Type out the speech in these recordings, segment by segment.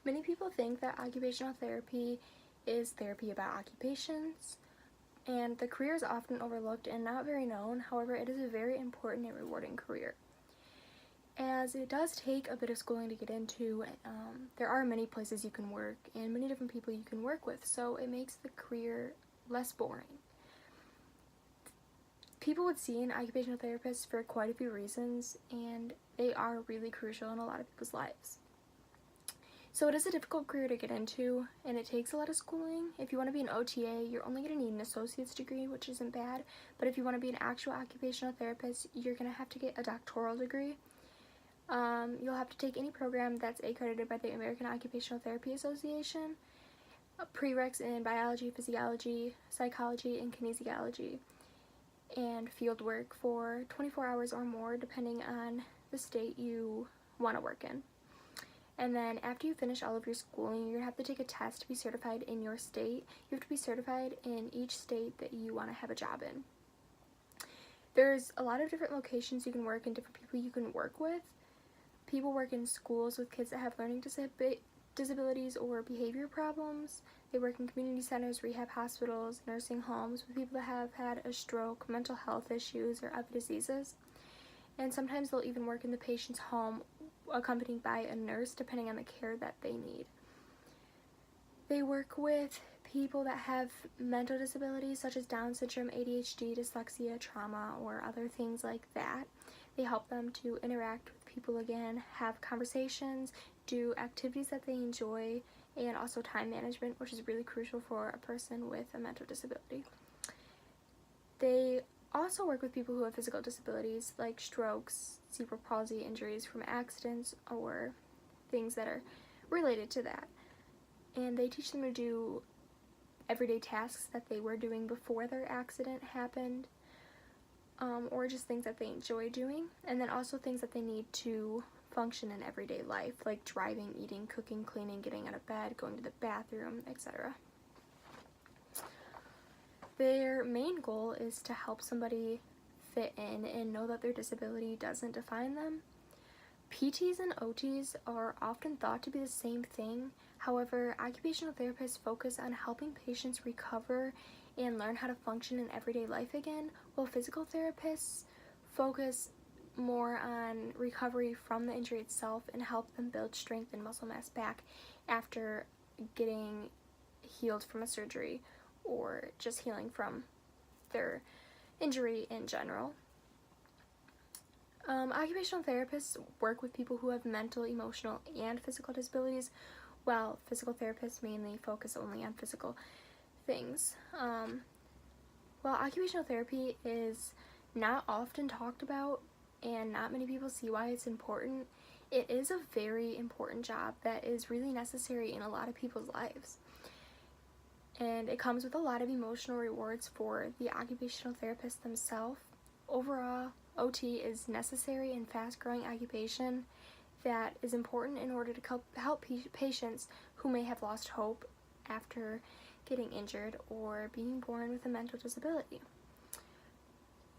Many people think that occupational therapy is therapy about occupations, and the career is often overlooked and not very known. However, it is a very important and rewarding career. As it does take a bit of schooling to get into, there are many places you can work and many different people you can work with, so it makes the career less boring. People would see an occupational therapist for quite a few reasons, and they are really crucial in a lot of people's lives. So it is a difficult career to get into, and it takes a lot of schooling. If you want to be an OTA, you're only going to need an associate's degree, which isn't bad, but if you want to be an actual occupational therapist, you're going to have to get a doctoral degree. You'll have to take any program that's accredited by the American Occupational Therapy Association, prereqs in biology, physiology, psychology, and kinesiology, and field work for 24 hours or more depending on the state you want to work in. And then after you finish all of your schooling, you're going to have to take a test to be certified in your state. You have to be certified in each state that you want to have a job in. There's a lot of different locations you can work and different people you can work with. People work in schools with kids that have learning disabilities or behavior problems. They work in community centers, rehab hospitals, nursing homes with people that have had a stroke, mental health issues, or other diseases. And sometimes they'll even work in the patient's home accompanied by a nurse depending on the care that they need. They work with people that have mental disabilities such as Down syndrome, ADHD, dyslexia, trauma, or other things like that. They help them to interact with people again, have conversations, do activities that they enjoy, and also time management, which is really crucial for a person with a mental disability. They also work with people who have physical disabilities like strokes, cerebral palsy, injuries from accidents, or things that are related to that. And they teach them to do everyday tasks that they were doing before their accident happened, or just things that they enjoy doing, and then also things that they need to function in everyday life, like driving, eating, cooking, cleaning, getting out of bed, going to the bathroom, etc. Their main goal is to help somebody fit in and know that their disability doesn't define them. PTs and OTs are often thought to be the same thing. However, occupational therapists focus on helping patients recover and learn how to function in everyday life again, while physical therapists focus more on recovery from the injury itself and help them build strength and muscle mass back after getting healed from a surgery or just healing from their injury in general. Occupational therapists work with people who have mental, emotional, and physical disabilities, while physical therapists mainly focus only on physical things. While occupational therapy is not often talked about and not many people see why it's important, it is a very important job that is really necessary in a lot of people's lives. And it comes with a lot of emotional rewards for the occupational therapist themselves. Overall, OT is necessary and fast-growing occupation that is important in order to help patients who may have lost hope after getting injured or being born with a mental disability.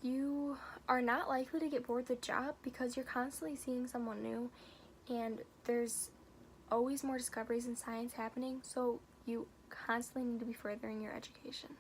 You are not likely to get bored with the job because you're constantly seeing someone new, and there's always more discoveries in science happening, so you constantly need to be furthering your education.